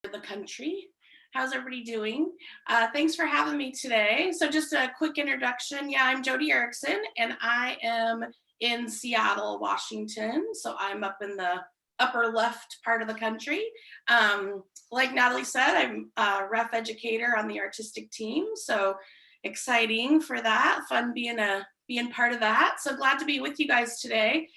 the country. How's everybody doing? Thanks for having me today. So just a quick introduction. Yeah, I'm Jody Erickson and I am in Seattle, Washington. So I'm up in the upper left part of the country. Like Natalie said, I'm a ref educator on the artistic team. So exciting for that, fun being part of that. So glad to be with you guys today.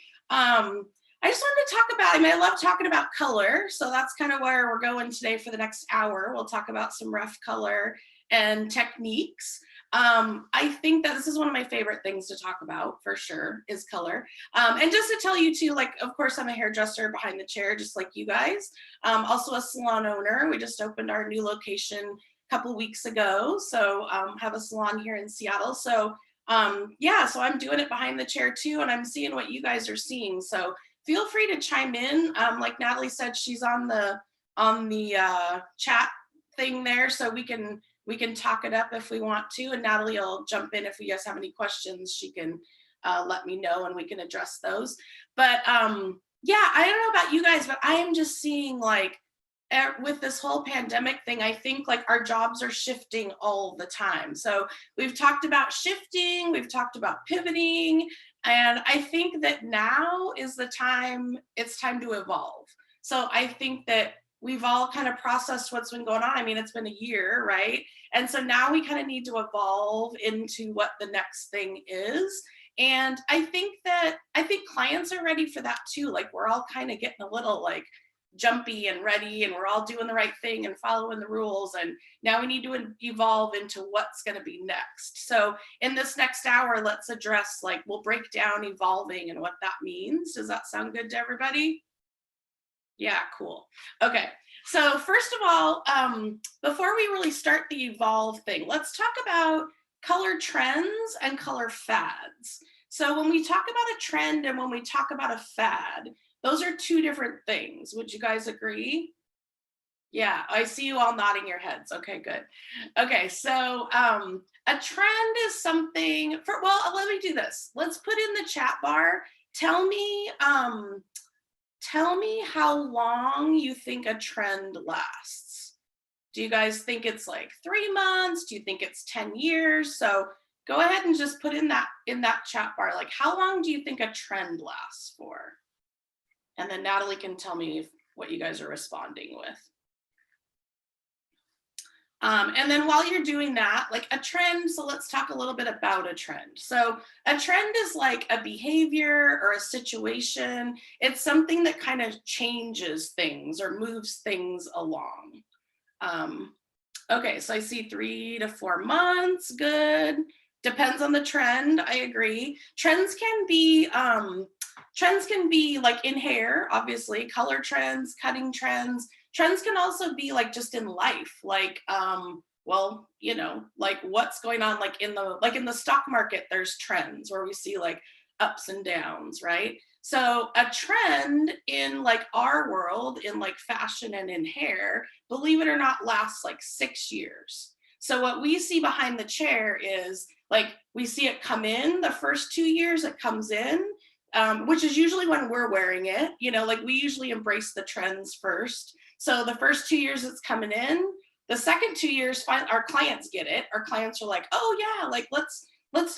I just wanted to talk about, I love talking about color. So that's kind of where we're going today for the next hour. We'll talk about some rough color and techniques. I think that this is one of my favorite things to talk about for sure is color. And just to tell you too, like, of course, I'm a hairdresser behind the chair, just like you guys. Also a salon owner. We just opened our new location a couple weeks ago. So have a salon here in Seattle. So yeah, so I'm doing it behind the chair too, and I'm seeing what you guys are seeing. So feel free to chime in. Like Natalie said, she's on the chat thing there, so we can talk it up if we want to. And Natalie will jump in if you guys have any questions. She can let me know, and we can address those. But yeah, I don't know about you guys, but I am just seeing like with this whole pandemic thing, I think like our jobs are shifting all the time. So we've talked about shifting, we've talked about pivoting, and I think that now is the time, it's time to evolve. So I think that we've all kind of processed what's been going on. I mean, it's been a year, right? And so now we kind of need to evolve into what the next thing is. And I think clients are ready for that too. Like we're all kind of getting a little like jumpy and ready, and we're all doing the right thing and following the rules, and now we need to evolve into what's going to be next. So in this next hour, let's address, like, we'll break down evolving and what that means. Does that sound good to everybody? Yeah, cool. Okay, so first of all, before we really start the evolve thing, let's talk about color trends and color fads. So when we talk about a trend and when we talk about a fad, those are two different things. Would you guys agree? Yeah, I see you all nodding your heads. Okay, good. Okay, so a trend is something for, well, let me do this. Let's put in the chat bar. Tell me how long you think a trend lasts. Do you guys think it's like 3 months? Do you think it's 10 years? So go ahead and just put in that chat bar, like, how long do you think a trend lasts for? And then Natalie can tell me what you guys are responding with. And then while you're doing that, like a trend, so let's talk a little bit about a trend. So a trend is like a behavior or a situation. It's something that kind of changes things or moves things along. Okay, so I see 3 to 4 months, good. Depends on the trend, I agree. Trends can be like in hair, obviously, color trends, cutting trends. Trends can also be like just in life, like well, you know, like what's going on, like in the stock market, there's trends where we see like ups and downs, right? So a trend in like our world, in like fashion and in hair, believe it or not, lasts like 6 years. So what we see behind the chair is like, we see it come in the first 2 years, it comes in, which is usually when we're wearing it, you know, like we usually embrace the trends first. So the first 2 years it's coming in, the second 2 years, our clients get it. Our clients are like, oh yeah, like let's,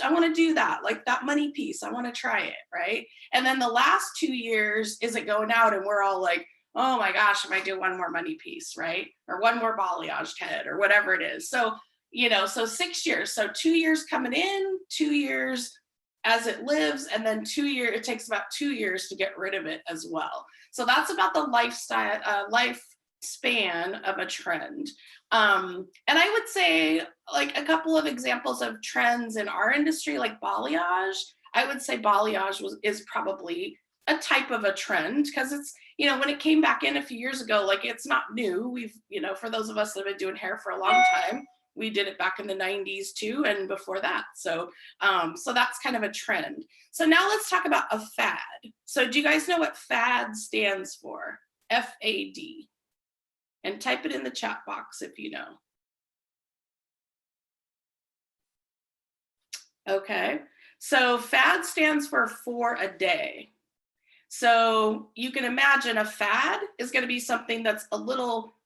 I want to do that. Like that money piece, I want to try it, right? And then the last 2 years is it going out and we're all like, oh my gosh, I might do one more money piece, right? Or one more balayage head or whatever it is. So, you know, so 6 years. So 2 years coming in, 2 years as it lives, and then 2 years, it takes about 2 years to get rid of it as well. So that's about the lifespan of a trend. And I would say like a couple of examples of trends in our industry, like balayage. I would say balayage is probably a type of a trend because it's, you know, when it came back in a few years ago, like it's not new. We've, you know, for those of us that have been doing hair for a long time, we did it back in the 90s too, and before that. So, so that's kind of a trend. So now let's talk about a fad. So do you guys know what fad stands for? F-A-D. And type it in the chat box if you know. Okay, so fad stands for a day. So you can imagine a fad is going to be something that's a little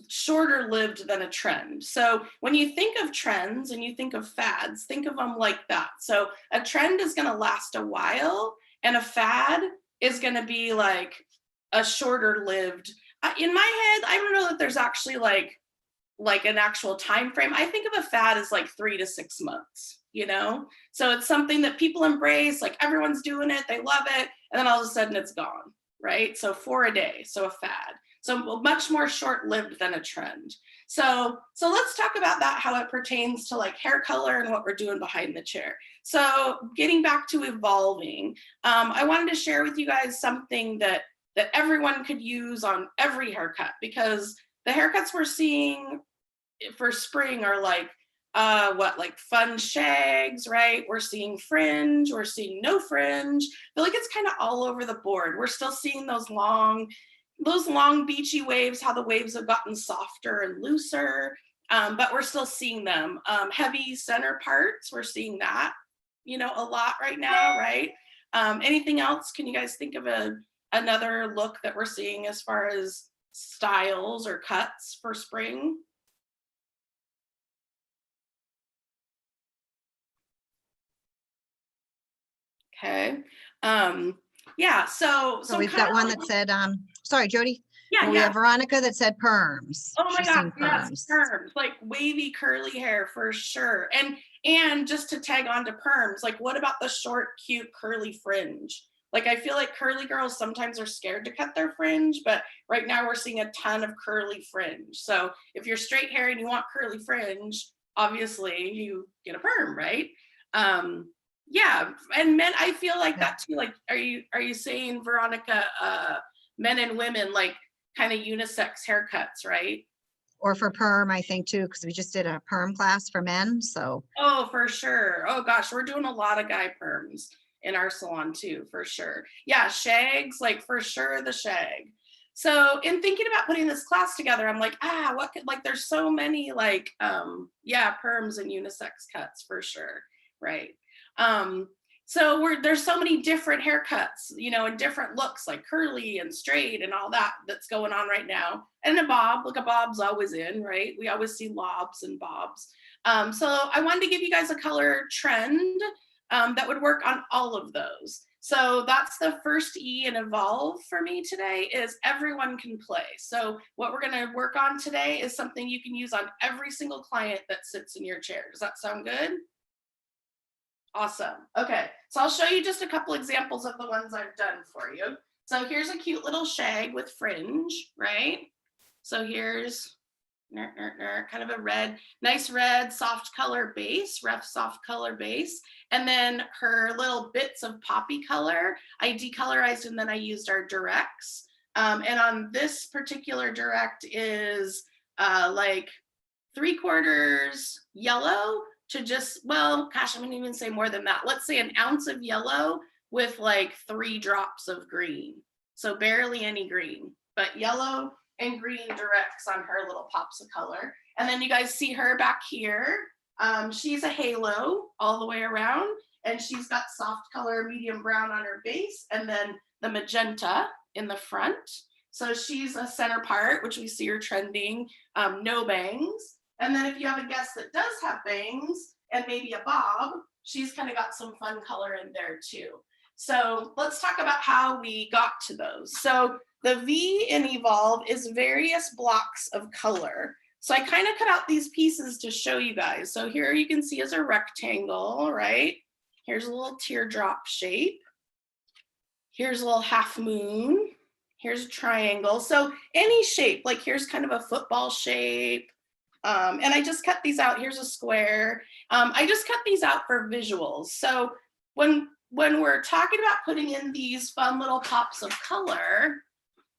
shorter lived than a trend. So when you think of trends and you think of fads, think of them like that. So a trend is going to last a while, and a fad is going to be like a shorter lived. In my head, I don't know that there's actually like an actual time frame. I think of a fad as like 3 to 6 months, you know? So it's something that people embrace, like everyone's doing it, they love it, and then all of a sudden it's gone, right? So for a day, so a fad. So much more short-lived than a trend. So let's talk about that, how it pertains to like hair color and what we're doing behind the chair. So getting back to evolving, I wanted to share with you guys something that everyone could use on every haircut, because the haircuts we're seeing for spring are like like fun shags, right? We're seeing fringe, we're seeing no fringe. I feel like it's kind of all over the board. We're still seeing those long beachy waves, how the waves have gotten softer and looser, but we're still seeing them. Heavy center parts, we're seeing that, you know, a lot right now, right? Anything else? Can you guys think of another look that we're seeing as far as styles or cuts for spring? Okay. Yeah, so we've got one that said, sorry, Jody. Yeah, we have Veronica that said perms. Oh my She's God, yes, perms, like wavy curly hair for sure. And just to tag on to perms, like what about the short, cute, curly fringe? Like I feel like curly girls sometimes are scared to cut their fringe, but right now we're seeing a ton of curly fringe. So if you're straight hair and you want curly fringe, obviously you get a perm, right? Yeah, and men, I feel like that too. Like, are you saying, Veronica, men and women, like kind of unisex haircuts, right? Or for perm, I think too, because we just did a perm class for men. So oh, for sure. Oh gosh, we're doing a lot of guy perms in our salon too, for sure. Yeah, shags, like for sure the shag. So in thinking about putting this class together, I'm like, what could, like there's so many like yeah, perms and unisex cuts for sure, right? So there's so many different haircuts, you know, and different looks, like curly and straight and all that that's going on right now. And a bob, like a bob's always in, right? We always see lobs and bobs. So I wanted to give you guys a color trend that would work on all of those. So that's the first E in evolve for me today, is everyone can play. So what we're gonna work on today is something you can use on every single client that sits in your chair. Does that sound good? Awesome. Okay, so I'll show you just a couple examples of the ones I've done for you. So here's a cute little shag with fringe, right? So here's kind of a red, nice red, soft color base, rough, soft color base. And then her little bits of poppy color, I decolorized and then I used our directs. And on this particular direct is like 3/4 yellow to just, well, gosh, I'm gonna even say more than that. Let's say an ounce of yellow with like 3 drops of green. So barely any green, but yellow and green directs on her little pops of color. And then you guys see her back here. She's a halo all the way around, and she's got soft color, medium brown on her base, and then the magenta in the front. So she's a center part, which we see her trending, no bangs. And then if you have a guest that does have bangs and maybe a bob, she's kind of got some fun color in there too. So let's talk about how we got to those. So the V in evolve is various blocks of color. So I kind of cut out these pieces to show you guys. So here you can see is a rectangle, right? Here's a little teardrop shape. Here's a little half moon. Here's a triangle. So any shape, like here's kind of a football shape. And I just cut these out. Here's a square. I just cut these out for visuals. So when we're talking about putting in these fun little pops of color,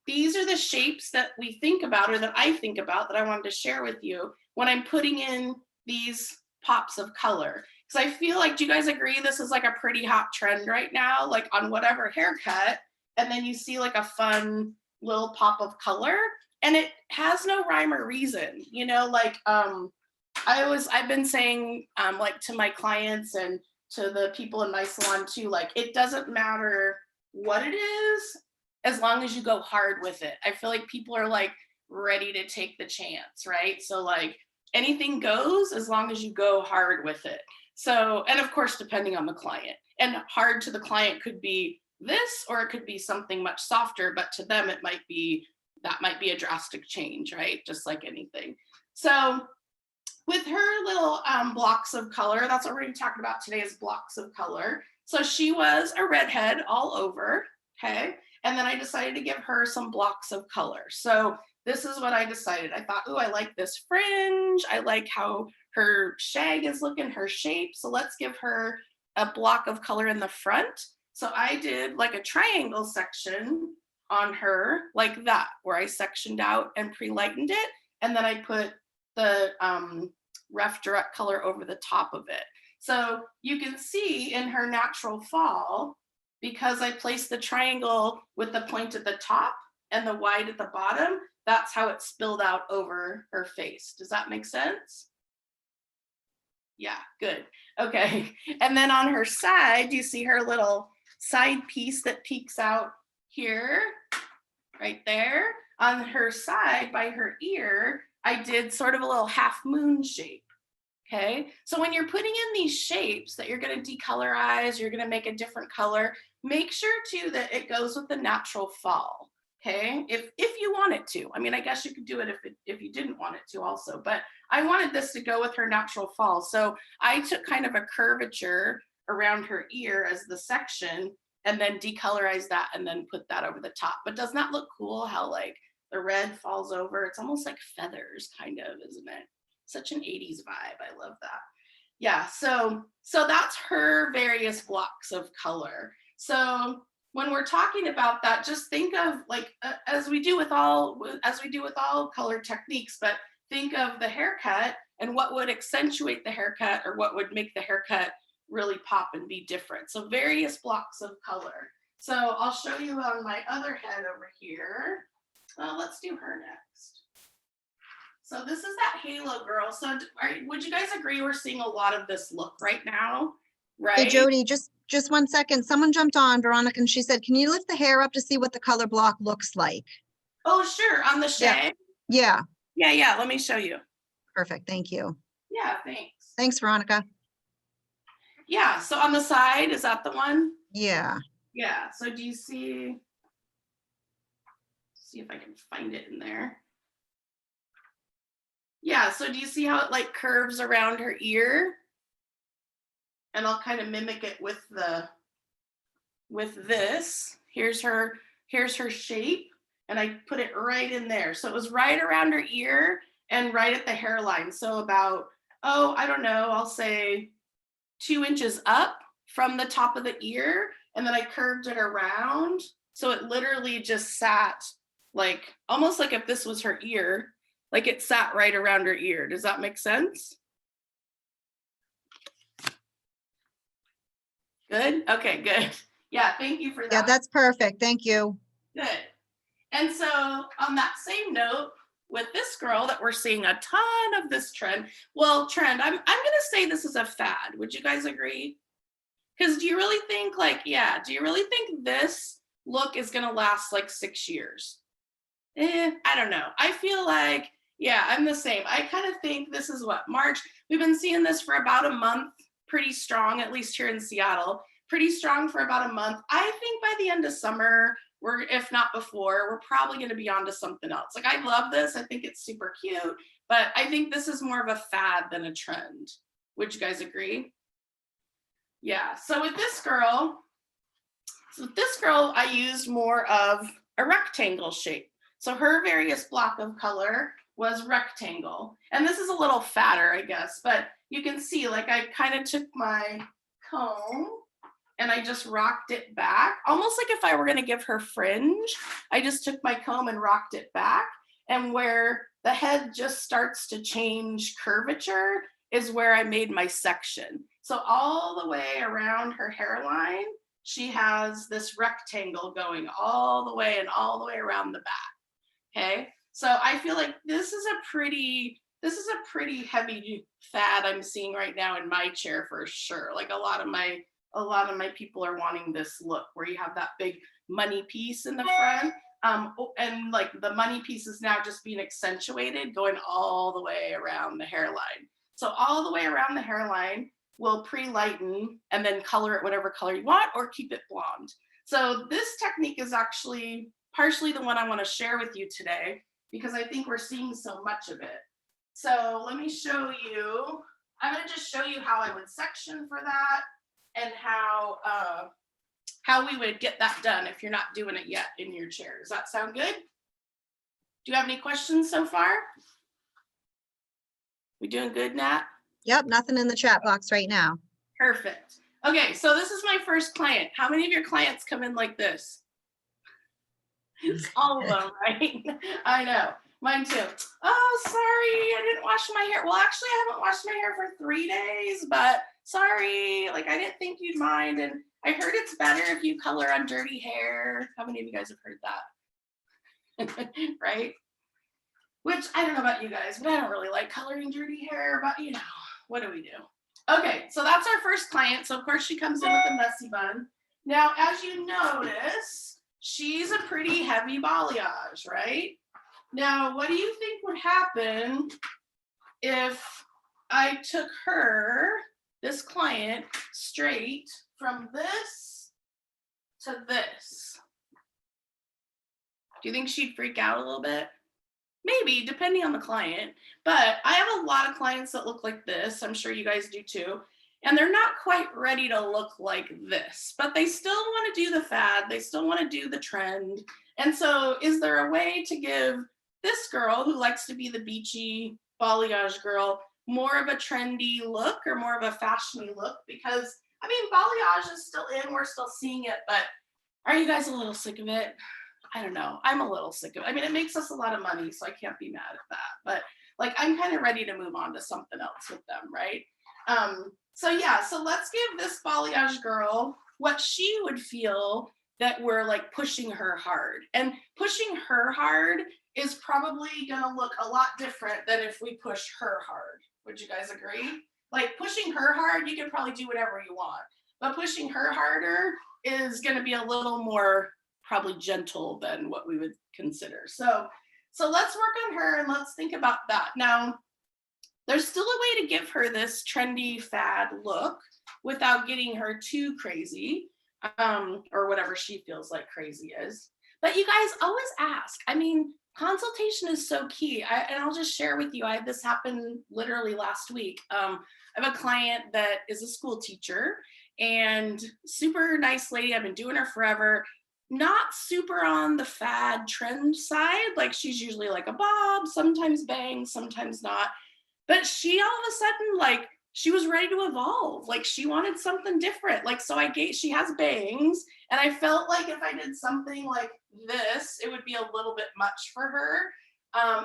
these are the shapes that we think about, or that I think about, that I wanted to share with you when I'm putting in these pops of color. Because I feel like, do you guys agree this is like a pretty hot trend right now, like on whatever haircut, and then you see like a fun little pop of color, and it has no rhyme or reason, you know, like I've been saying like to my clients and to the people in my salon too, like it doesn't matter what it is as long as you go hard with it. I feel like people are like ready to take the chance, right? So like anything goes as long as you go hard with it. So, and of course, depending on the client, and hard to the client could be this, or it could be something much softer, but to them, it might be, that might be a drastic change, right? Just like anything. So with her little blocks of color, that's what we're going to be talking about today, is blocks of color. So she was a redhead all over, okay? And then I decided to give her some blocks of color. So this is what I decided. I thought, oh, I like this fringe. I like how her shag is looking, her shape. So let's give her a block of color in the front. So I did like a triangle section on her like that, where I sectioned out and pre-lightened it. And then I put the rough direct color over the top of it. So you can see in her natural fall, because I placed the triangle with the point at the top and the wide at the bottom, that's how it spilled out over her face. Does that make sense? Yeah, good. Okay. And then on her side, you see her little side piece that peeks out here, right there. On her side by her ear, I did sort of a little half moon shape. Okay, so when you're putting in these shapes that you're going to decolorize, you're going to make a different color, make sure too that it goes with the natural fall. Okay, if you want it to. I mean, I guess you could do it if you didn't want it to also, but I wanted this to go with her natural fall. So I took kind of a curvature around her ear as the section, and then decolorized that and then put that over the top. But doesn't that look cool how like the red falls over? It's almost like feathers kind of, isn't it? Such an 80s vibe. I love that. Yeah, so that's her various blocks of color. So when we're talking about that, just think of like as we do with all color techniques, but think of the haircut and what would accentuate the haircut, or what would make the haircut really pop and be different. So various blocks of color. So I'll show you on my other head over here. Let's do her next. So this is that halo girl. So would you guys agree we're seeing a lot of this look right now, right? Hey, Jody, just 1 second. Someone jumped on, Veronica, and she said, can you lift the hair up to see what the color block looks like? Oh, sure. On the shag? Yeah. Yeah. Let me show you. Perfect. Thank you. Yeah, thanks. Thanks, Veronica. Yeah, so on the side, is that the one? Yeah. Yeah, so do you see if I can find it in there. Yeah, so do you see how it like curves around her ear? And I'll kind of mimic it with this. Here's her shape, and I put it right in there. So it was right around her ear and right at the hairline. So about, I don't know, I'll say 2 inches up from the top of the ear, and then I curved it around. So it literally just sat like, almost like if this was her ear, like it sat right around her ear. Does that make sense? Good? Okay, good. Yeah, thank you for that. Yeah, that's perfect. Thank you. Good. And so on that same note, with this girl that we're seeing a ton of this trend, I'm going to say this is a fad. Would you guys agree? Because do you really think this look is going to last like 6 years? I don't know. I feel like, yeah, I'm the same. I kind of think this is what, March. We've been seeing this for about a month, pretty strong, at least here in Seattle, pretty strong for about a month. I think by the end of summer, if not before, we're probably going to be on to something else. Like, I love this. I think it's super cute, but I think this is more of a fad than a trend. Would you guys agree? Yeah. So with this girl, I used more of a rectangle shape. So her various block of color was rectangle. And this is a little fatter, I guess, but you can see like I kind of took my comb and I just rocked it back, almost like if I were going to give her fringe. I just took my comb and rocked it back. And where the head just starts to change curvature is where I made my section. So all the way around her hairline, she has this rectangle going all the way around the back. Okay, so I feel like this is a pretty heavy fad I'm seeing right now in my chair for sure. Like a lot of my people are wanting this look where you have that big money piece in the front, And like the money piece is now just being accentuated, going all the way around the hairline. So all the way around the hairline, we'll pre-lighten and then color it whatever color you want or keep it blonde. So this technique is actually partially the one I want to share with you today because I think we're seeing so much of it. So let me show you. I'm going to just show you how I would section for that and how we would get that done if you're not doing it yet in your chair. Does that sound good? Do you have any questions so far? We doing good, Nat? Yep, nothing in the chat box right now. Perfect. Okay, so this is my first client. How many of your clients come in like this? It's all of them, right? I know. Mine too. Oh, sorry, I didn't wash my hair. Well, actually, I haven't washed my hair for 3 days, but sorry, like I didn't think you'd mind. And I heard it's better if you color on dirty hair. How many of you guys have heard that? Right? Which I don't know about you guys, but I don't really like coloring dirty hair, but you know, what do we do? Okay, so that's our first client. So of course she comes in with a messy bun. Now, as you notice, she's a pretty heavy balayage, right? Now, what do you think would happen if I took her, this client, straight from this to this? Do you think she'd freak out a little bit? Maybe, depending on the client. But I have a lot of clients that look like this. I'm sure you guys do too. And they're not quite ready to look like this, but they still want to do the fad. They still want to do the trend. And so is there a way to give this girl who likes to be the beachy balayage girl more of a trendy look or more of a fashiony look? Because, I mean, balayage is still in. We're still seeing it. But are you guys a little sick of it? I don't know. I'm a little sick of it. I mean, it makes us a lot of money, so I can't be mad at that. But like, I'm kind of ready to move on to something else with them, right? So yeah, so let's give this balayage girl what she would feel that we're like pushing her hard. And pushing her hard is probably gonna look a lot different than if we push her hard. Would you guys agree? Like pushing her hard, you can probably do whatever you want. But pushing her harder is gonna be a little more probably gentle than what we would consider. So let's work on her and let's think about that. Now, there's still a way to give her this trendy fad look without getting her too crazy, or whatever she feels like crazy is. But you guys always ask. I mean, consultation is so key. And I'll just share with you, I had this happen literally last week. I have a client that is a school teacher and super nice lady. I've been doing her forever. Not super on the fad trend side. Like she's usually like a bob, sometimes bangs, sometimes not. But she all of a sudden, like, she was ready to evolve. Like she wanted something different. Like, so she has bangs and I felt like if I did something like this, it would be a little bit much for her.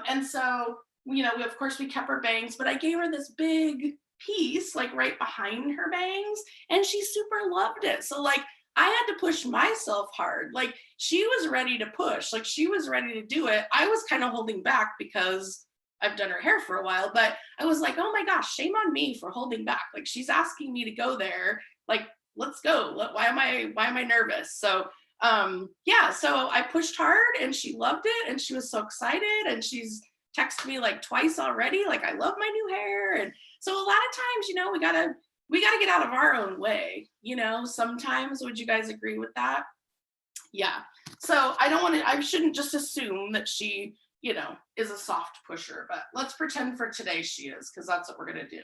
And so, you know, of course we kept her bangs, but I gave her this big piece, like right behind her bangs, and she super loved it. So like, I had to push myself hard. Like she was ready to push, like she was ready to do it. I was kind of holding back because I've done her hair for a while, but I was like, oh my gosh, shame on me for holding back. Like she's asking me to go there. Like, let's go. Why am I nervous? So yeah, so I pushed hard and she loved it and she was so excited and she's texted me like twice already. Like, I love my new hair. And so a lot of times, you know, we gotta get out of our own way, you know, sometimes. Would you guys agree with that? Yeah. So I shouldn't just assume that she, you know, is a soft pusher, but let's pretend for today she is, because that's what we're gonna do.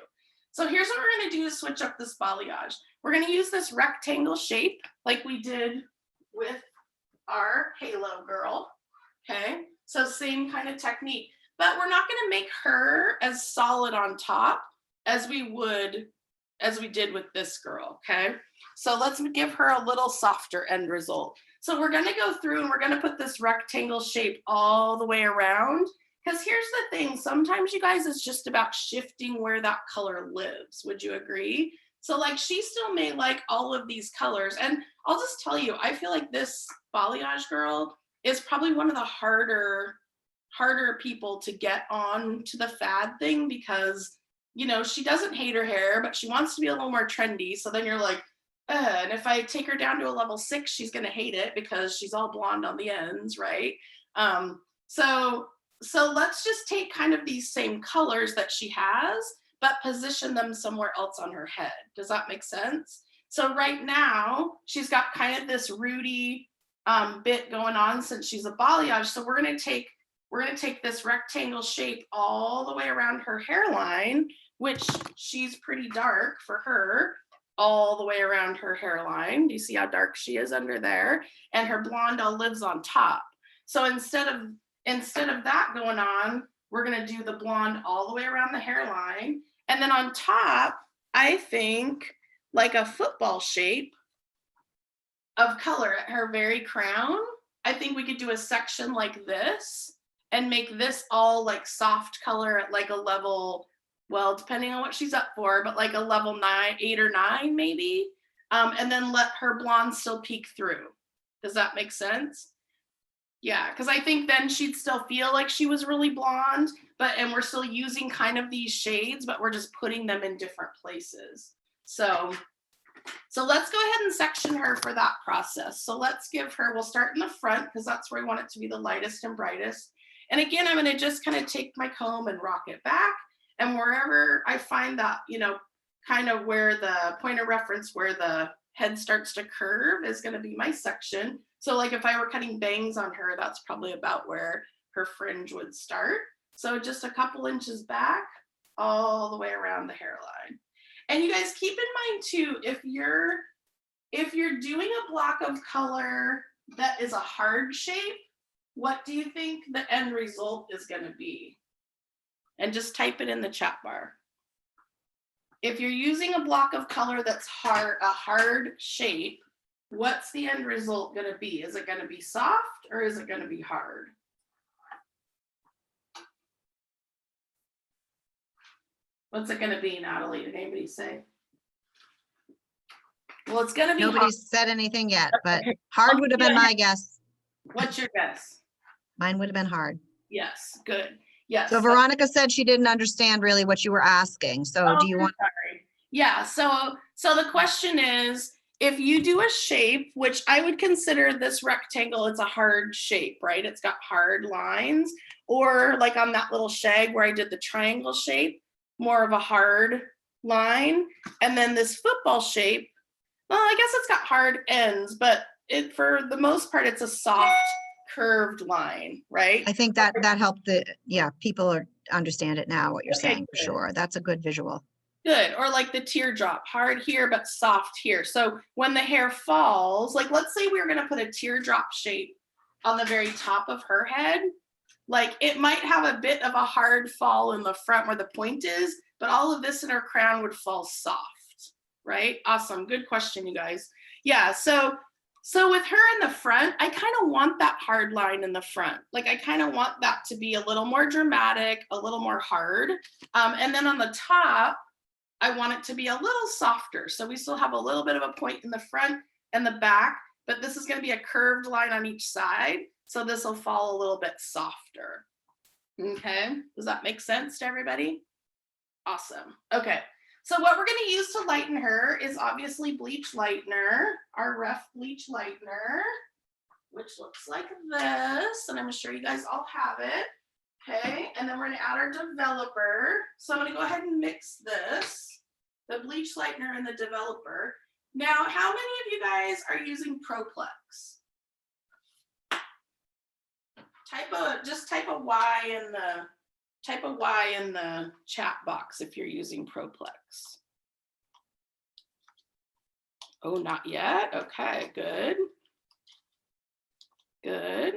So here's what we're gonna do to switch up this balayage. We're gonna use this rectangle shape like we did with our halo girl, okay? So same kind of technique, but we're not gonna make her as solid on top as we did with this girl, okay? So let's give her a little softer end result. So we're gonna go through and we're gonna put this rectangle shape all the way around, because here's the thing, sometimes you guys, it's just about shifting where that color lives. Would you agree? So like she still may like all of these colors, and I'll just tell you, I feel like this balayage girl is probably one of the harder people to get on to the fad thing, because you know, she doesn't hate her hair, but she wants to be a little more trendy. So then you're like, And if I take her down to a level 6, she's gonna hate it because she's all blonde on the ends, right? Um, so let's just take kind of these same colors that she has, but position them somewhere else on her head. Does that make sense? So right now, she's got kind of this rooty bit going on since she's a balayage. So we're gonna take this rectangle shape all the way around her hairline, which she's pretty dark for her, all the way around her hairline. Do you see how dark she is under there? And her blonde all lives on top. So instead of that going on, we're gonna do the blonde all the way around the hairline. And then on top, I think like a football shape of color at her very crown. I think we could do a section like this and make this all like soft color at like a level, well, depending on what she's up for, but like a level 9, 8 or 9 maybe. And then let her blonde still peek through. Does that make sense? Yeah, because I think then she'd still feel like she was really blonde, and we're still using kind of these shades, but we're just putting them in different places. So let's go ahead and section her for that process. So let's give her, we'll start in the front because that's where we want it to be the lightest and brightest. And again, I'm gonna just kind of take my comb and rock it back. And wherever I find that, kind of where the point of reference, where the head starts to curve is gonna be my section. So like if I were cutting bangs on her, that's probably about where her fringe would start. So just a couple inches back, all the way around the hairline. And you guys keep in mind too, if you're doing a block of color that is a hard shape, what do you think the end result is gonna be? And just type it in the chat bar. If you're using a block of color that's a hard shape, what's the end result going to be? Is it going to be soft or is it going to be hard? What's it going to be, Natalie? Did anybody say? Well, it's going to be Nobody's hard. said anything yet, but hard would have been my guess. What's your guess? Mine would have been hard. Yes, good. Yes. So Veronica said she didn't understand really what you were asking. So do you want? Sorry. Yeah. So the question is, if you do a shape, which I would consider this rectangle, it's a hard shape, right? It's got hard lines, or like on that little shag where I did the triangle shape, more of a hard line. And then this football shape, well, I guess it's got hard ends, but for the most part, it's a soft curved line, right? I think that helped people understand it now, what you're saying for sure. That's a good visual. Good. Or like the teardrop, hard here, but soft here. So when the hair falls, like let's say we were going to put a teardrop shape on the very top of her head, like it might have a bit of a hard fall in the front where the point is, but all of this in her crown would fall soft, right? Awesome. Good question, you guys. Yeah. So with her in the front, I kind of want that hard line in the front. Like I kind of want that to be a little more dramatic, a little more hard. And then on the top, I want it to be a little softer. So we still have a little bit of a point in the front and the back, but this is going to be a curved line on each side. So this will fall a little bit softer. Okay. Does that make sense to everybody? Awesome. Okay. So what we're going to use to lighten her is obviously bleach lightener, our rough bleach lightener, which looks like this. And I'm sure you guys all have it. Okay, and then we're gonna add our developer. So I'm gonna go ahead and mix this, the bleach lightener and the developer. Now, how many of you guys are using Proplex? Just type a Y in the chat box if you're using Proplex. Oh, not yet. Okay, good. Good.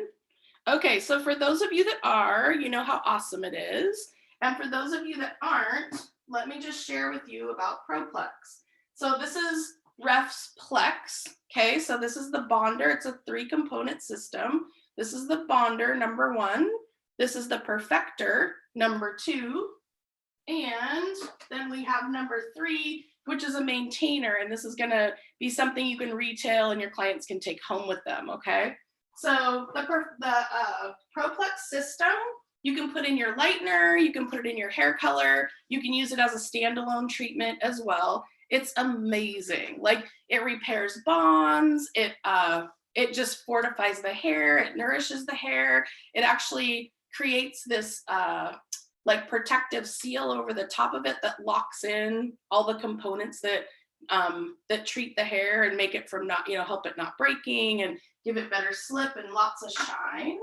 Okay, so for those of you that are, you know how awesome it is. And for those of you that aren't, let me just share with you about Proplex. So this is Ref's Plex. Okay, so this is the bonder. It's a 3-component system. This is the bonder, number 1. This is the perfector, number 2. And then we have number 3, which is a maintainer. And this is going to be something you can retail and your clients can take home with them. Okay. So the Proplex system, you can put in your lightener, you can put it in your hair color, you can use it as a standalone treatment as well. It's amazing. Like it repairs bonds, it just fortifies the hair, it nourishes the hair. It actually creates this like protective seal over the top of it that locks in all the components that treat the hair and make it from not, help it not breaking and give it better slip and lots of shine.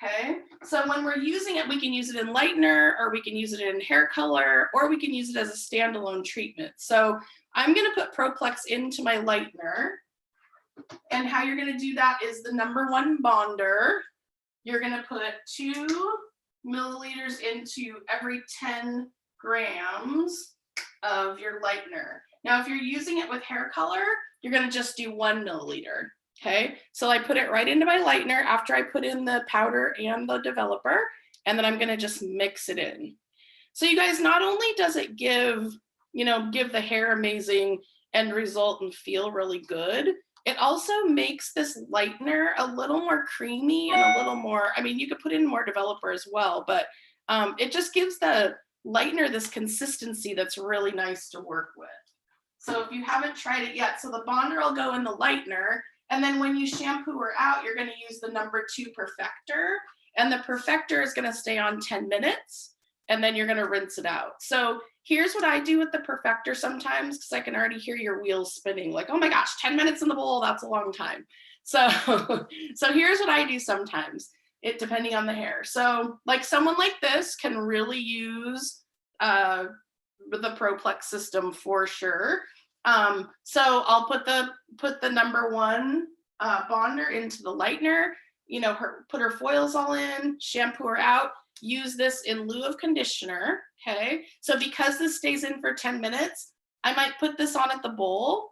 Okay, so when we're using it, we can use it in lightener, or we can use it in hair color, or we can use it as a standalone treatment. So I'm going to put Proplex into my lightener. And how you're going to do that is the #1 bonder. You're going to put 2 milliliters into every 10 grams of your lightener. Now, if you're using it with hair color, you're going to just do 1 milliliter. Okay, so I put it right into my lightener after I put in the powder and the developer, and then I'm going to just mix it in. So you guys, not only does it give the hair amazing end result and feel really good, it also makes this lightener a little more creamy and a little more, I mean, you could put in more developer as well, but it just gives the lightener this consistency that's really nice to work with. So if you haven't tried it yet, so the bonder will go in the lightener, and then when you shampoo her out, you're going to use the #2 perfector, and the perfector is going to stay on 10 minutes, and then you're going to rinse it out. So here's what I do with the perfector sometimes, because I can already hear your wheels spinning, like, oh my gosh, 10 minutes in the bowl, that's a long time. So, so here's what I do sometimes, depending on the hair. So like someone like this can really use the Proplex system for sure. So I'll put the #1 bonder into the lightener, put her foils all in, shampoo her out, use this in lieu of conditioner. Okay, so because this stays in for 10 minutes, I might put this on at the bowl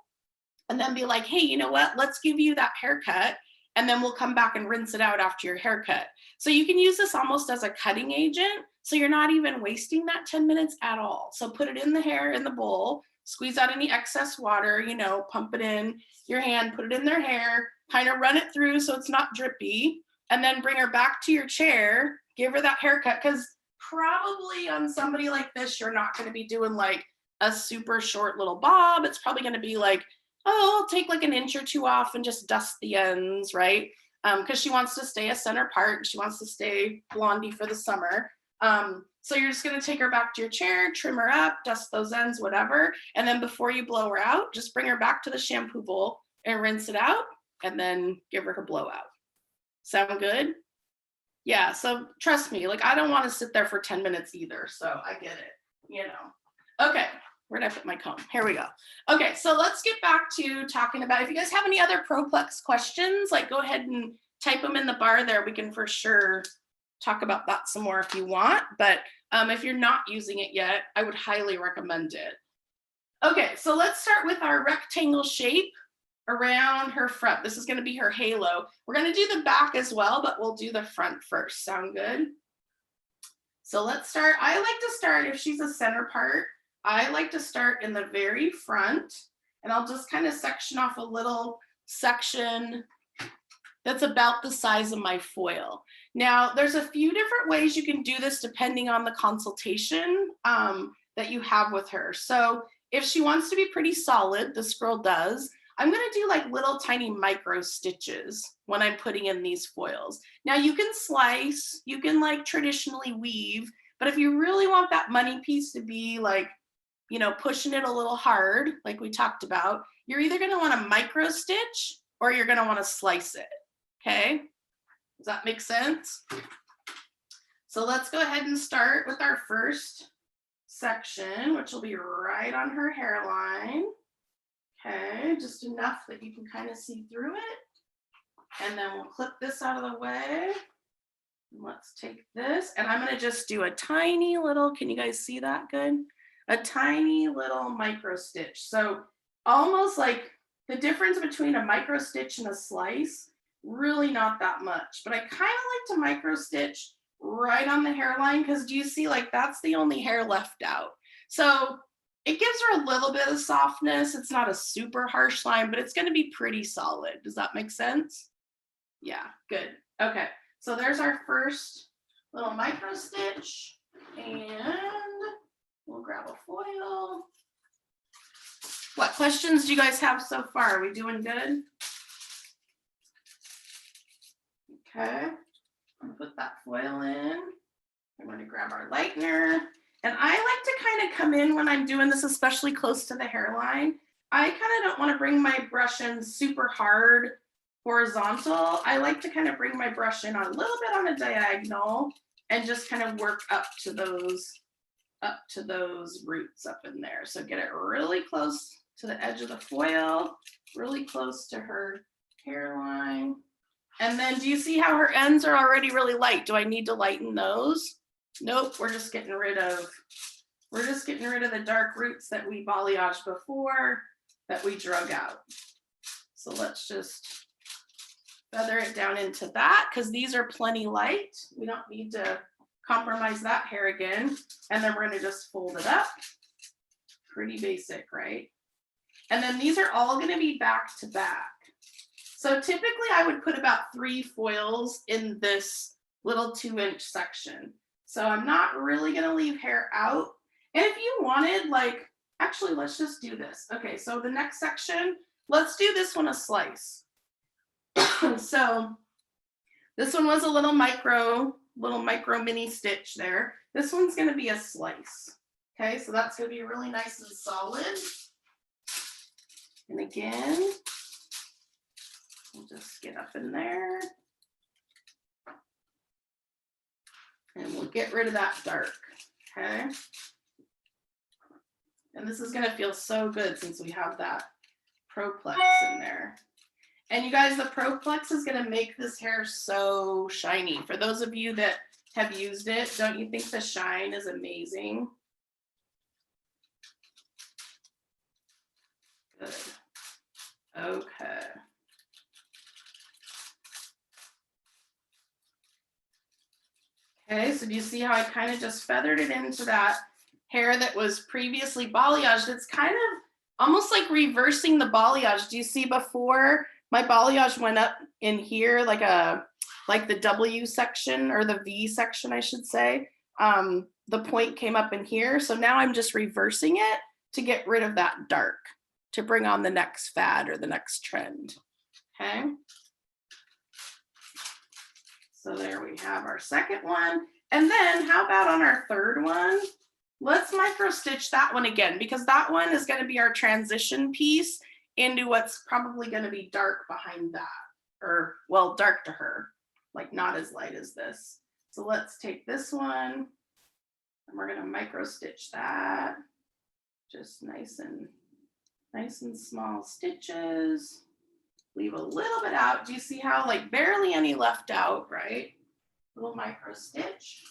and then be like, hey, you know what, let's give you that haircut, and then we'll come back and rinse it out after your haircut. So you can use this almost as a cutting agent, so you're not even wasting that 10 minutes at all. So put it in the hair in the bowl, squeeze out any excess water, pump it in your hand, put it in their hair, kind of run it through so it's not drippy, and then bring her back to your chair, give her that haircut, because probably on somebody like this, you're not going to be doing like a super short little bob. It's probably going to be like, oh, I'll take like an inch or 2 off and just dust the ends, right? Because she wants to stay a center part. She wants to stay blondie for the summer. So you're just going to take her back to your chair, trim her up, dust those ends, whatever. And then before you blow her out, just bring her back to the shampoo bowl and rinse it out, and then give her blowout. Sound good? Yeah, so trust me, like I don't want to sit there for 10 minutes either, so I get it, Okay, where did I put my comb? Here we go. Okay, so let's get back to talking about, if you guys have any other Proplex questions, like go ahead and type them in the bar there. We can for sure talk about that some more if you want, but if you're not using it yet, I would highly recommend it. Okay, so let's start with our rectangle shape around her front. This is going to be her halo. We're going to do the back as well, but we'll do the front first. Sound good? So let's start. I like to start, if she's a center part, I like to start in the very front, and I'll just kind of section off a little section that's about the size of my foil. Now, there's a few different ways you can do this depending on the consultation that you have with her. So if she wants to be pretty solid, this girl does, I'm going to do like little tiny micro stitches when I'm putting in these foils. Now you can slice, you can like traditionally weave, but if you really want that money piece to be like, pushing it a little hard, like we talked about, you're either going to want to micro stitch or you're going to want to slice it. Okay, does that make sense? So let's go ahead and start with our first section, which will be right on her hairline. Okay, just enough that you can kind of see through it. And then we'll clip this out of the way. Let's take this, and I'm going to just do a tiny little, can you guys see that good? A tiny little micro stitch. So almost like the difference between a micro stitch and a slice, really not that much, but I kind of like to micro stitch right on the hairline, because do you see, like that's the only hair left out. So it gives her a little bit of softness. It's not a super harsh line, but it's going to be pretty solid. Does that make sense? Yeah, good. Okay, so there's our first little micro stitch, and we'll grab a foil. What questions do you guys have so far? Are we doing good? Okay, I'm gonna put that foil in. I'm going to grab our lightener. And I like to kind of come in when I'm doing this, especially close to the hairline. I kind of don't want to bring my brush in super hard horizontal. I like to kind of bring my brush in a little bit on a diagonal and just kind of work up to those roots up in there. So get it really close to the edge of the foil, really close to her hairline. And then do you see how her ends are already really light? Do I need to lighten those? Nope, we're just getting rid of the dark roots that we balayaged before, that we drug out. So let's just feather it down into that, because these are plenty light. We don't need to compromise that hair again. And then we're going to just fold it up. Pretty basic, right? And then these are all going to be back to back. So typically I would put about 3 foils in this little 2-inch section. So I'm not really going to leave hair out. And if you wanted, like, actually, let's just do this. Okay, so the next section, let's do this one a slice. So this one was a little micro mini stitch there. This one's going to be a slice. Okay, so that's going to be really nice and solid. And again, we'll just get up in there. And we'll get rid of that dark, okay? And this is gonna feel so good since we have that Proplex in there. And you guys, the Proplex is gonna make this hair so shiny. For those of you that have used it, don't you think the shine is amazing? Good. Okay. Okay, so do you see how I kind of just feathered it into that hair that was previously balayaged? It's kind of almost like reversing the balayage. Do you see before my balayage went up in here like the W section, or the V section, I should say. The point came up in here. So now I'm just reversing it to get rid of that dark, to bring on the next fad or the next trend, okay? So there we have our second one. And then how about on our third one? Let's micro stitch that one again, because that one is going to be our transition piece into what's probably going to be dark behind that, or well, dark to her, like not as light as this. So let's take this one and we're going to micro stitch that. Just nice and small stitches. Leave a little bit out. Do you see how like barely any left out, right? Little micro stitch.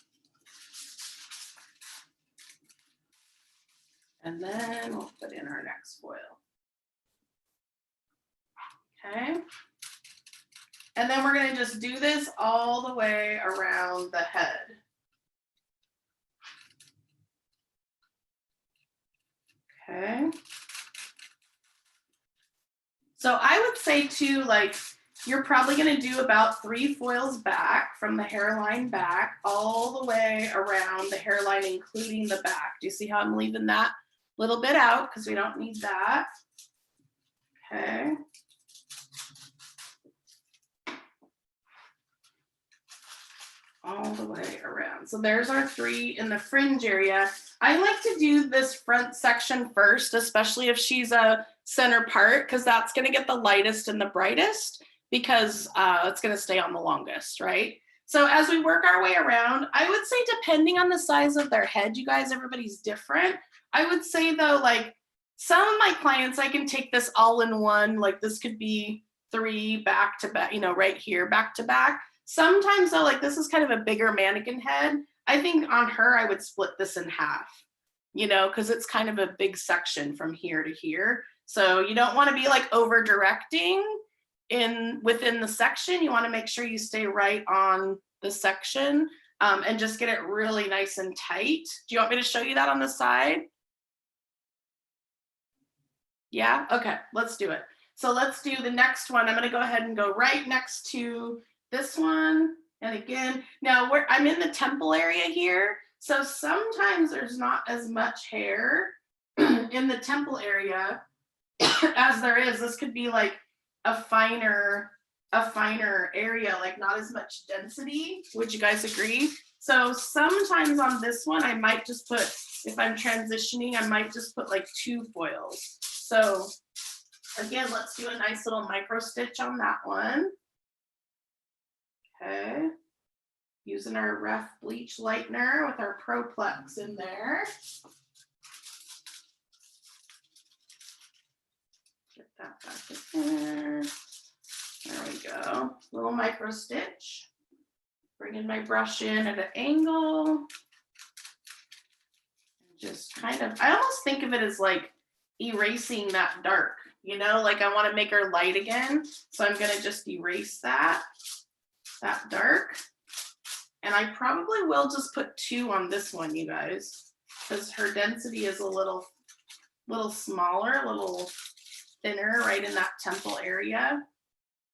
And then we'll put in our next foil. Okay. And then we're going to just do this all the way around the head. Okay. So I would say too, like, you're probably going to do about 3 foils back from the hairline back all the way around the hairline, including the back. Do you see how I'm leaving that little bit out because we don't need that? Okay. All the way around. So there's our 3 in the fringe area. I like to do this front section first, especially if she's a center part, because that's going to get the lightest and the brightest, because it's going to stay on the longest, right? So as we work our way around, I would say depending on the size of their head, you guys, everybody's different. I would say though, like some of my clients, I can take this all in one, like this could be 3 back to back, you know, right here, back to back. Sometimes though, like this is kind of a bigger mannequin head. I think on her, I would split this in half, you know, because it's kind of a big section from here to here. So you don't want to be like over directing within the section. You want to make sure you stay right on the section and just get it really nice and tight. Do you want me to show you that on the side? Yeah, okay, let's do it. So let's do the next one. I'm going to go ahead and go right next to this one. And again, now I'm in the temple area here. So sometimes there's not as much hair in the temple area as there is, this could be like a finer area, like not as much density. Would you guys agree? So sometimes on this one, I might just put, if I'm transitioning, I might just put like 2 foils. So again, let's do a nice little micro stitch on that one. Okay. Using our Ref Bleach Lightener with our Proplex in there. Get that back in there. There we go. Little micro stitch. Bringing my brush in at an angle. Just kind of, I almost think of it as like erasing that dark, you know, like I want to make her light again. So I'm going to just erase that dark. And I probably will just put 2 on this one, you guys, because her density is a little smaller, a little thinner right in that temple area.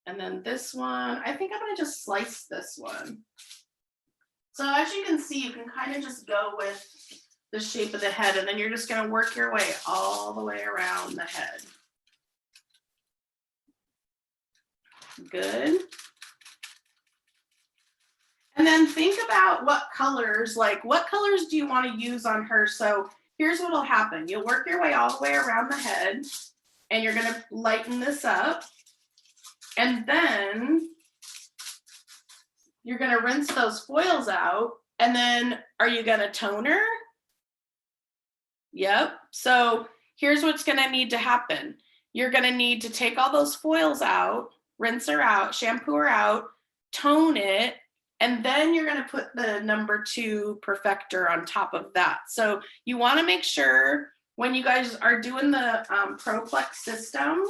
And then this one, I think I'm going to just slice this one. So as you can see, you can kind of just go with the shape of the head, and then you're just going to work your way all the way around the head. Good. And then think about what colors do you want to use on her? So here's what will happen. You'll work your way all the way around the head, and you're going to lighten this up. And then you're going to rinse those foils out. And then are you going to tone her? Yep. So here's what's going to need to happen. You're going to need to take all those foils out, rinse her out, shampoo her out, tone it, and then you're going to put the number 2 perfector on top of that. So you want to make sure when you guys are doing the Proplex system,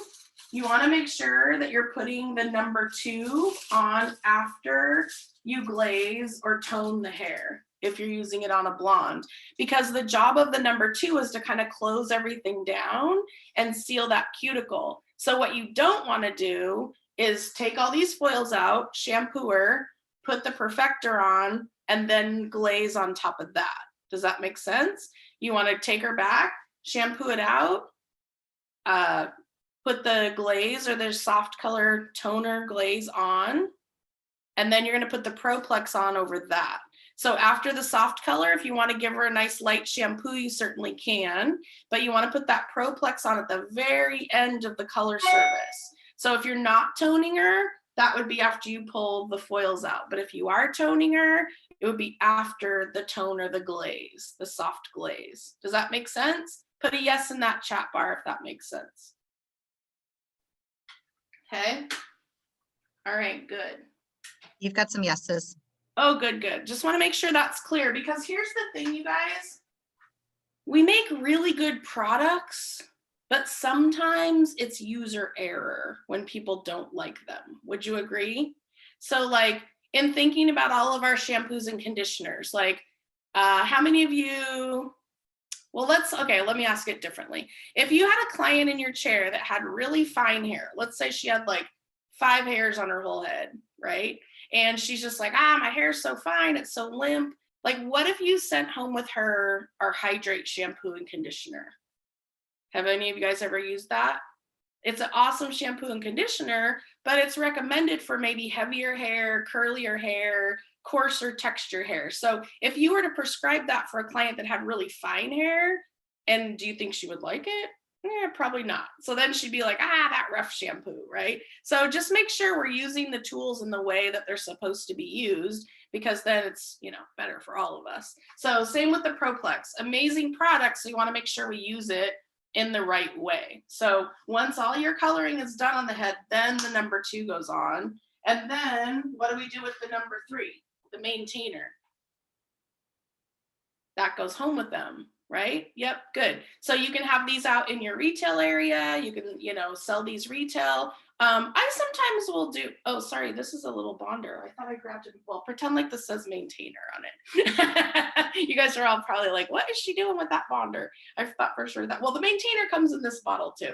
you want to make sure that you're putting the number 2 on after you glaze or tone the hair, if you're using it on a blonde, because the job of the number 2 is to kind of close everything down and seal that cuticle. So what you don't want to do is take all these foils out, shampoo her, put the perfector on, and then glaze on top of that. Does that make sense? You want to take her back, shampoo it out, put the glaze or the soft color toner glaze on, and then you're going to put the Proplex on over that. So after the soft color, if you want to give her a nice light shampoo, you certainly can, but you want to put that Proplex on at the very end of the color service. So if you're not toning her, that would be after you pull the foils out. But if you are toning her, it would be after the tone or the glaze, the soft glaze. Does that make sense? Put a yes in that chat bar if that makes sense. Okay. All right, good. You've got some yeses. Oh, good, good. Just want to make sure that's clear, because here's the thing, you guys. We make really good products, but sometimes it's user error when people don't like them. Would you agree? So like in thinking about all of our shampoos and conditioners, like how many of you, well, let me ask it differently. If you had a client in your chair that had really fine hair, let's say she had like 5 hairs on her whole head, right? And she's just like, my hair's so fine, it's so limp. Like, what if you sent home with her our Hydrate shampoo and conditioner? Have any of you guys ever used that? It's an awesome shampoo and conditioner, but it's recommended for maybe heavier hair, curlier hair, coarser texture hair. So if you were to prescribe that for a client that had really fine hair, and do you think she would like it? Probably not. So then she'd be like, that rough shampoo, right? So just make sure we're using the tools in the way that they're supposed to be used, because then it's, better for all of us. So same with the Proplex, amazing product. So you want to make sure we use it in the right way. So once all your coloring is done on the head, then the number 2 goes on. And then what do we do with the number 3, the maintainer? That goes home with them, right? Yep, good. So you can have these out in your retail area. You can, sell these retail. I sometimes will do, oh, sorry, this is a little bonder. I thought I grabbed it. Well, pretend like this says maintainer on it. You guys are all probably like, what is she doing with that bonder? I thought for sure that, well, the maintainer comes in this bottle too.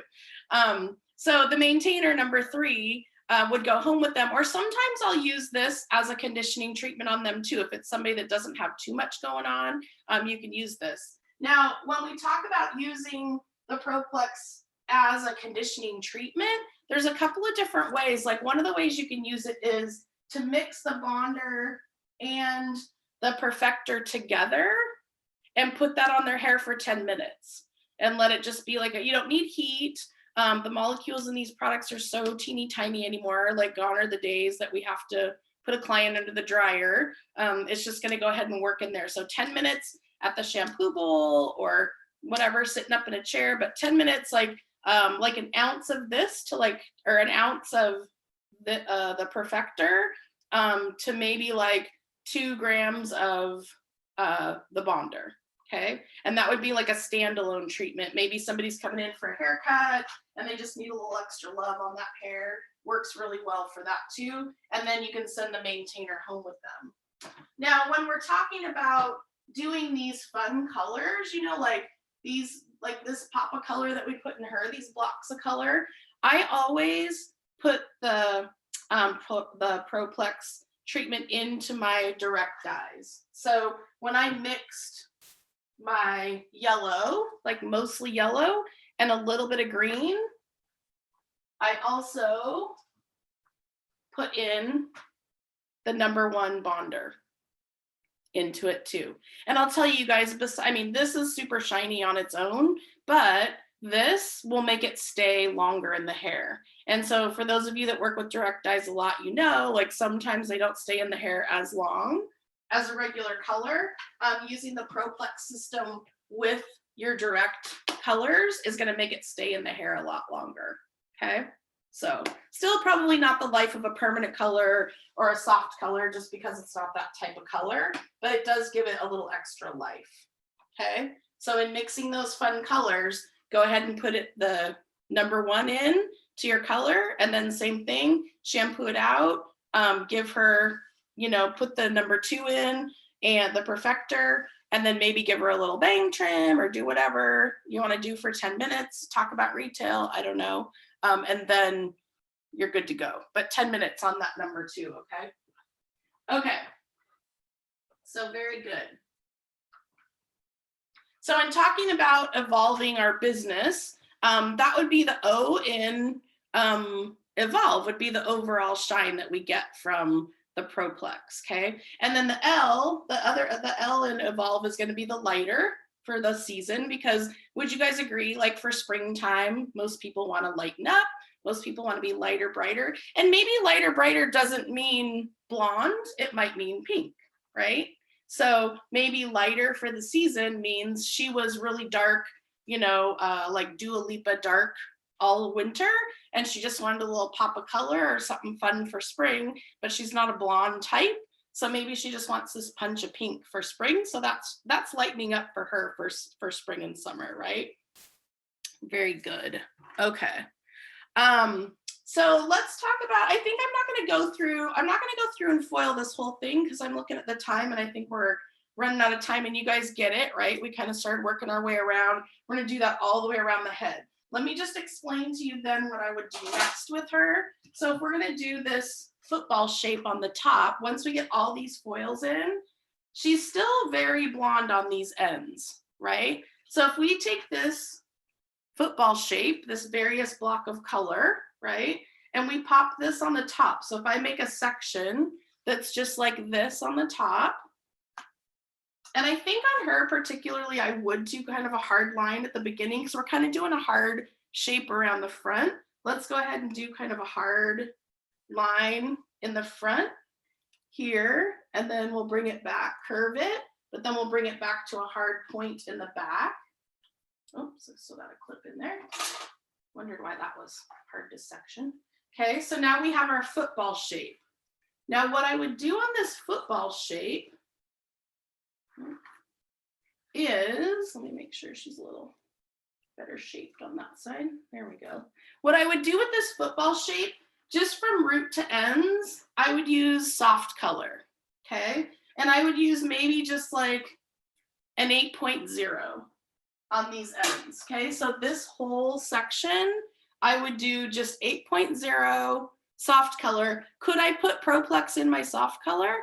So the maintainer number 3 would go home with them, or sometimes I'll use this as a conditioning treatment on them too. If it's somebody that doesn't have too much going on, you can use this. Now, when we talk about using the Proplex as a conditioning treatment, there's a couple of different ways. Like one of the ways you can use it is to mix the bonder and the perfector together and put that on their hair for 10 minutes and let it just be like you don't need heat. The molecules in these products are so teeny tiny anymore. Like gone are the days that we have to put a client under the dryer. It's just going to go ahead and work in there. So 10 minutes at the shampoo bowl or whatever, sitting up in a chair, but 10 minutes, like an ounce of this to or an ounce of the perfector to maybe like 2 grams of the bonder. Okay. And that would be like a standalone treatment. Maybe somebody's coming in for a haircut and they just need a little extra love on that hair. Works really well for that too. And then you can send the maintainer home with them. Now, when we're talking about doing these fun colors, like this pop of color that we put in her, these blocks of color, I always put the Proplex treatment into my direct dyes. So when I mixed my yellow, like mostly yellow and a little bit of green, I also put in the #1 bonder into it too. And I'll tell you guys, this is super shiny on its own, but this will make it stay longer in the hair. And so for those of you that work with direct dyes a lot, like sometimes they don't stay in the hair as long as a regular color. Using the Proplex system with your direct colors is going to make it stay in the hair a lot longer. Okay. So still probably not the life of a permanent color or a soft color just because it's not that type of color, but it does give it a little extra life. Okay. So in mixing those fun colors, go ahead and put the #1 in to your color, and then same thing, shampoo it out, give her, put the #2 in and the perfector, and then maybe give her a little bang trim or do whatever you want to do for 10 minutes, talk about retail, I don't know. And then you're good to go. But 10 minutes on that #2, okay? Okay. So very good. So in talking about evolving our business, that would be the O in evolve, would be the overall shine that we get from the Proplex, okay? And then the L, the L in evolve is going to be the lighter for the season, because would you guys agree, like for springtime, most people want to lighten up, most people want to be lighter, brighter, and maybe lighter, brighter doesn't mean blonde, it might mean pink, right? So maybe lighter for the season means she was really dark, like Dua Lipa dark all winter, and she just wanted a little pop of color or something fun for spring, but she's not a blonde type. So maybe she just wants this punch of pink for spring. So that's lightening up for her for spring and summer, right? Very good. Okay. So let's talk about, I think I'm not going to go through and foil this whole thing because I'm looking at the time and I think we're running out of time, and you guys get it, right? We kind of started working our way around. We're going to do that all the way around the head. Let me just explain to you then what I would do next with her. So if we're going to do this football shape on the top, once we get all these foils in, she's still very blonde on these ends, right? So if we take this football shape, this various block of color, right, and we pop this on the top. So if I make a section that's just like this on the top, and I think on her particularly, I would do kind of a hard line at the beginning because we're kind of doing a hard shape around the front. Let's go ahead and do kind of a hard line in the front here, and then we'll bring it back, curve it, but then we'll bring it back to a hard point in the back. Oops, so that a clip in there. Wondered why that was hard to section. Okay, so now we have our football shape. Now what I would do on this football shape is, let me make sure she's a little better shaped on that side. There we go. What I would do with this football shape, just from root to ends, I would use soft color, okay? And I would use maybe just like an 8.0 on these ends, okay? So this whole section, I would do just 8.0 soft color. Could I put Proplex in my soft color?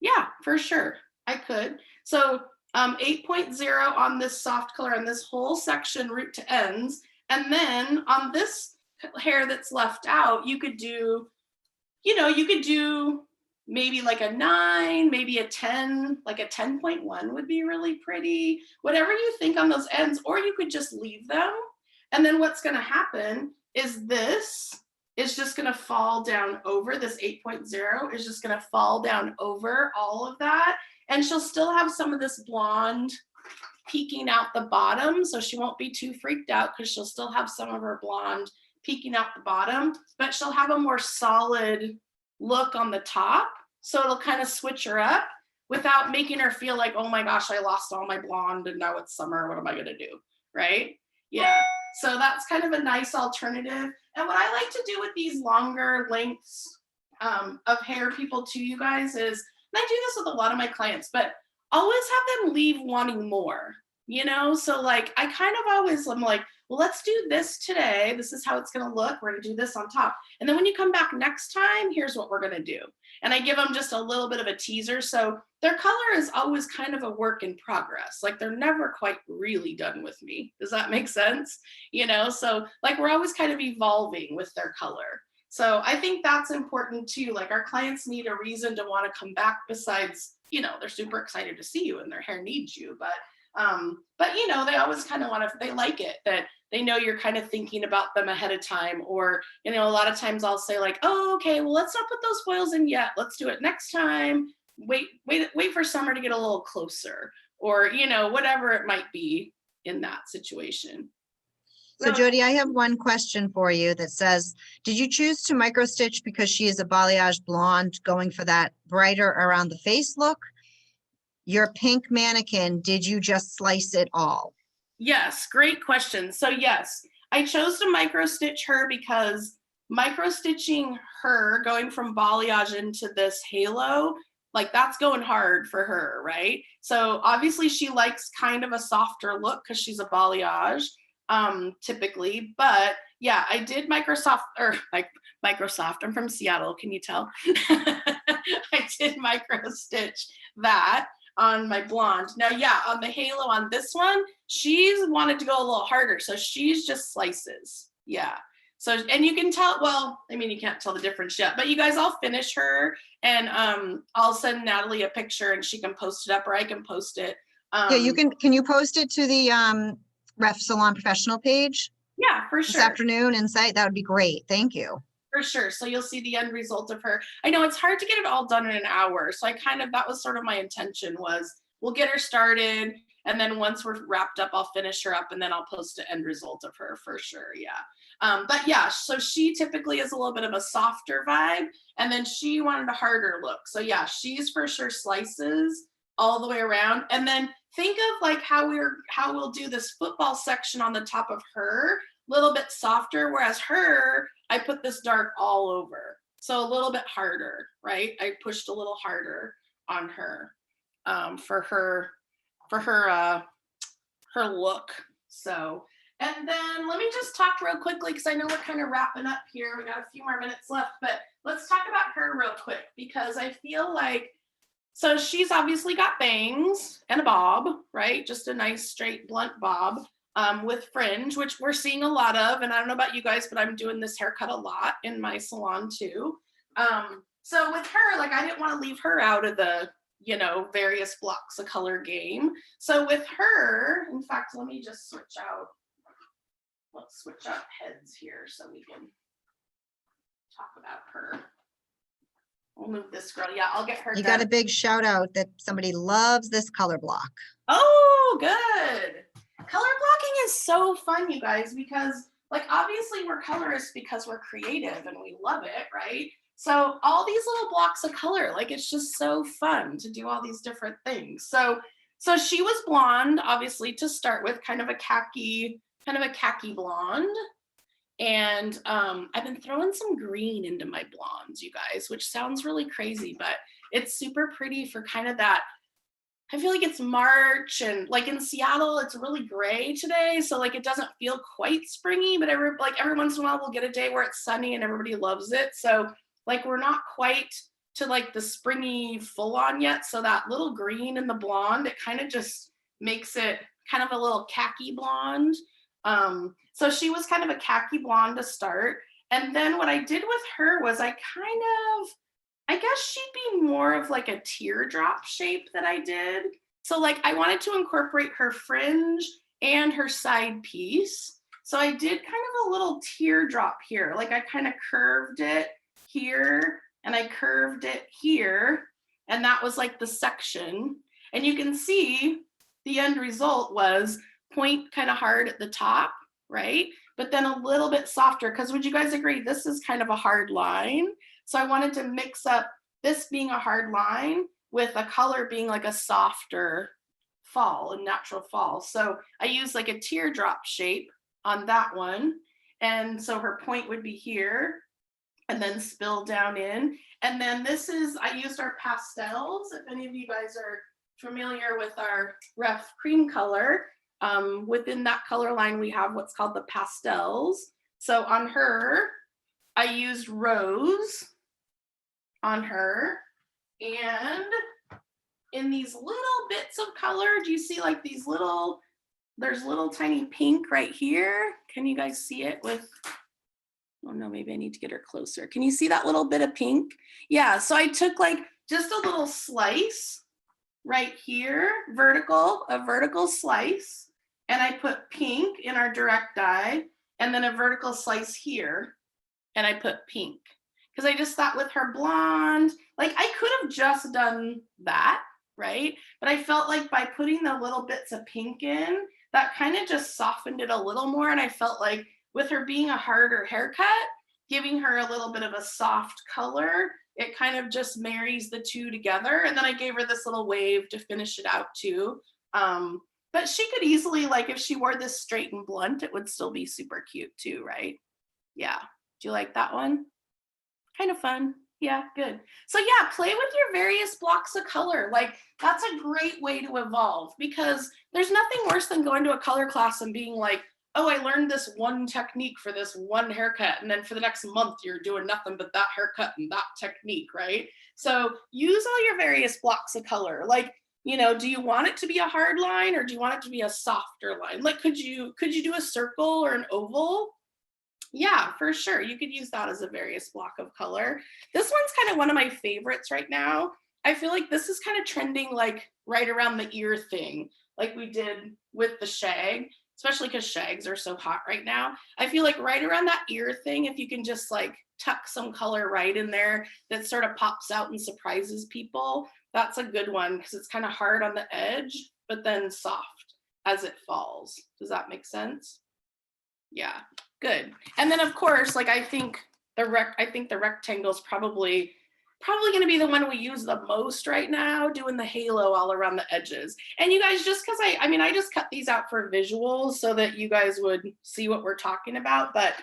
Yeah, for sure, I could. So 8.0 on this soft color on this whole section, root to ends, And then on this hair that's left out, you could do, you could do maybe like a 9, maybe a 10, like a 10.1 would be really pretty, whatever you think on those ends, or you could just leave them. And then what's going to happen is this is just going to fall down over this 8.0 is just going to fall down over all of that. And she'll still have some of this blonde peeking out the bottom. So she won't be too freaked out because she'll still have some of her blonde peeking out the bottom, but she'll have a more solid look on the top. So it'll kind of switch her up without making her feel like, oh my gosh, I lost all my blonde and now it's summer. What am I going to do? Right? Yeah. So that's kind of a nice alternative. And what I like to do with these longer lengths of hair, people too, you guys, is, and I do this with a lot of my clients, but always have them leave wanting more, So like, I kind of always, I'm like, well, let's do this today. This is how it's going to look. We're going to do this on top. And then when you come back next time, here's what we're going to do. And I give them just a little bit of a teaser. So their color is always kind of a work in progress. Like they're never quite really done with me. Does that make sense? So like we're always kind of evolving with their color. So I think that's important too. Like our clients need a reason to want to come back besides, they're super excited to see you and their hair needs you. But they always kind of want to, they like it that they know you're kind of thinking about them ahead of time. Or, a lot of times I'll say like, oh, okay, well, let's not put those foils in yet. Let's do it next time. Wait for summer to get a little closer, or, whatever it might be in that situation. So Jody, I have one question for you that says, did you choose to micro stitch because she is a balayage blonde going for that brighter around the face look? Your pink mannequin, did you just slice it all? Yes, great question. So yes, I chose to micro stitch her because micro stitching her going from balayage into this halo, like that's going hard for her, right? So obviously she likes kind of a softer look because she's a balayage typically, but yeah, I did Microsoft. I'm from Seattle, can you tell? I did micro stitch that on my blonde. Now, yeah, on the halo on this one, she's wanted to go a little harder. So she's just slices. Yeah. So, and you can tell, well, I mean, you can't tell the difference yet, but you guys, I'll finish her and I'll send Natalie a picture and she can post it up, or I can post it. Yeah, you can you post it to the Ref Salon Professional page? Yeah, for sure. This afternoon insight, that would be great. Thank you. For sure. So you'll see the end result of her. I know it's hard to get it all done in an hour. So that was sort of my intention, was we'll get her started. And then once we're wrapped up, I'll finish her up and then I'll post the end result of her for sure. Yeah. But yeah, so she typically is a little bit of a softer vibe. And then she wanted a harder look. So yeah, she's for sure slices all the way around. And then think of like how we'll do this football section on the top of her, a little bit softer, whereas her, I put this dark all over. So a little bit harder, right? I pushed a little harder on her for her look. So, and then let me just talk real quickly because I know we're kind of wrapping up here. We got a few more minutes left, but let's talk about her real quick because I feel like, so she's obviously got bangs and a bob, right? Just a nice straight blunt bob with fringe, which we're seeing a lot of. And I don't know about you guys, but I'm doing this haircut a lot in my salon too. So with her, like I didn't want to leave her out of the, various blocks of color game. So with her, in fact, let me just switch out. Let's switch out heads here so we can talk about her. We'll move this girl. Yeah, I'll get her. You got a big shout out that somebody loves this color block. Oh, good. Color blocking is so fun, you guys, because like obviously we're colorists because we're creative and we love it, right? So all these little blocks of color, like it's just so fun to do all these different things. So she was blonde, obviously, to start with, kind of a khaki blonde. And I've been throwing some green into my blondes, you guys, which sounds really crazy, but it's super pretty for kind of that. I feel like it's March and like in Seattle, it's really gray today. So like it doesn't feel quite springy, but every once in a while we'll get a day where it's sunny and everybody loves it. So like we're not quite to like the springy full on yet. So that little green in the blonde, it kind of just makes it kind of a little khaki blonde. So she was kind of a khaki blonde to start. And then what I did with her was I guess she'd be more of like a teardrop shape that I did. So like I wanted to incorporate her fringe and her side piece. So I did kind of a little teardrop here. Like I kind of curved it here and I curved it here. And that was like the section. And you can see the end result was point kind of hard at the top, right? But then a little bit softer, because would you guys agree this is kind of a hard line? So I wanted to mix up this being a hard line with a color being like a softer fall, a natural fall. So I used like a teardrop shape on that one. And so her point would be here and then spill down in. And then I used our pastels. If any of you guys are familiar with our ref cream color, within that color line, we have what's called the pastels. So on her, I used rose on her. And in these little bits of color, do you see like there's little tiny pink right here. Can you guys see it with, oh no, maybe I need to get her closer. Can you see that little bit of pink? Yeah, so I took like just a little slice right here, a vertical slice, and I put pink in our direct dye, and then a vertical slice here, and I put pink. Because I just thought with her blonde, like I could have just done that, right? But I felt like by putting the little bits of pink in, that kind of just softened it a little more. And I felt like with her being a harder haircut, giving her a little bit of a soft color, it kind of just marries the two together. And then I gave her this little wave to finish it out too. But she could easily, like if she wore this straight and blunt, it would still be super cute too, right? Yeah. Do you like that one? Kind of fun. Yeah, good. So yeah, play with your various blocks of color. Like that's a great way to evolve, because there's nothing worse than going to a color class and being like, oh, I learned this one technique for this one haircut, and then for the next month you're doing nothing but that haircut and that technique, right? So use all your various blocks of color. Like, you know, do you want it to be a hard line or do you want it to be a softer line? Like could you do a circle or an oval? Yeah, for sure. You could use that as a various block of color. This one's kind of one of my favorites right now. I feel like this is kind of trending like right around the ear thing, like we did with the shag, especially because shags are so hot right now. I feel like right around that ear thing, if you can just like tuck some color right in there that sort of pops out and surprises people, that's a good one because it's kind of hard on the edge, but then soft as it falls. Does that make sense? Yeah, good. And then of course, like I think the rectangle is probably going to be the one we use the most right now, doing the halo all around the edges. And you guys, just because I just cut these out for visuals so that you guys would see what we're talking about. But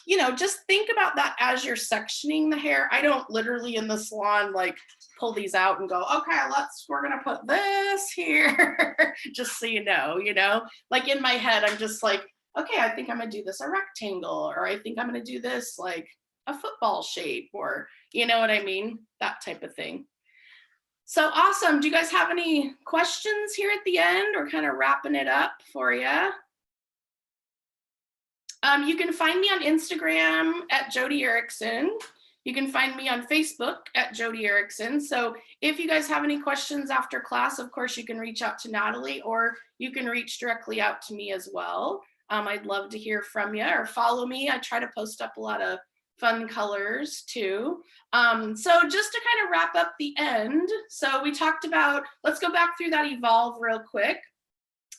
you know, just think about that as you're sectioning the hair. I don't literally in the salon like pull these out and go, okay, we're gonna put this here, just so you know, like in my head, I'm just like, okay, I think I'm gonna do this a rectangle, or I think I'm gonna do this like a football shape, or you know what I mean? That type of thing. So awesome. Do you guys have any questions here at the end, or kind of wrapping it up for you? You can find me on Instagram at Jody Erickson. You can find me on Facebook at Jody Erickson. So if you guys have any questions after class, of course, you can reach out to Natalie, or you can reach directly out to me as well. I'd love to hear from you, or follow me. I try to post up a lot of fun colors too. So just to kind of wrap up the end, so we talked about, let's go back through that evolve real quick.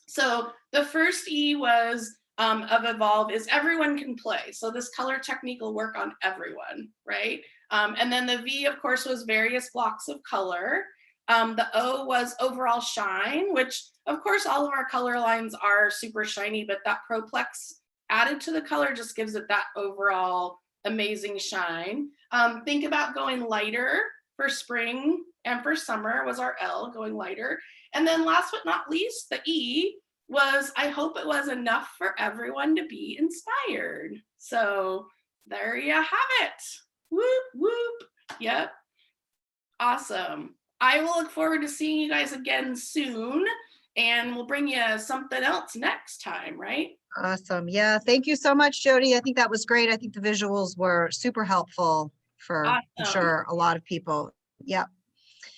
So the first E was of evolve is everyone can play. So this color technique will work on everyone, right? And then the V, of course, was various blocks of color. The O was overall shine, which of course all of our color lines are super shiny, but that Proplex added to the color just gives it that overall amazing shine. Think about going lighter for spring and for summer was our L, going lighter. And then last but not least, the E was, I hope it was enough for everyone to be inspired. So there you have it. Whoop, whoop. Yep. Awesome. I will look forward to seeing you guys again soon. and we'll bring you something else next time, right? Awesome. Yeah. Thank you so much, Jody. I think that was great. I think the visuals were super helpful for, I'm Awesome. sure, a lot of people. Yeah.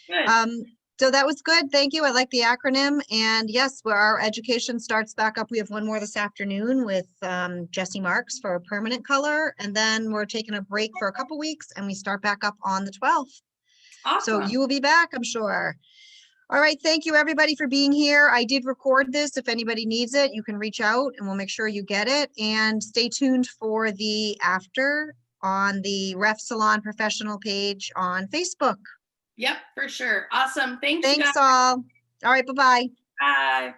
Good. So that was good. Thank you. I like the acronym. And yes, where our education starts back up, we have one more this afternoon with Jesse Marks for permanent color. And then we're taking a break for a couple weeks and we start back up on the 12th. So Awesome. you will be back, I'm sure. All right. Thank you, everybody, for being here. I did record this. If anybody needs it, you can reach out and we'll make sure you get it. And stay tuned for the after on the Ref Salon Professional page on Facebook. Yep, for sure. Awesome. Thanks, you guys. Thanks all. All right. Bye-bye. Bye.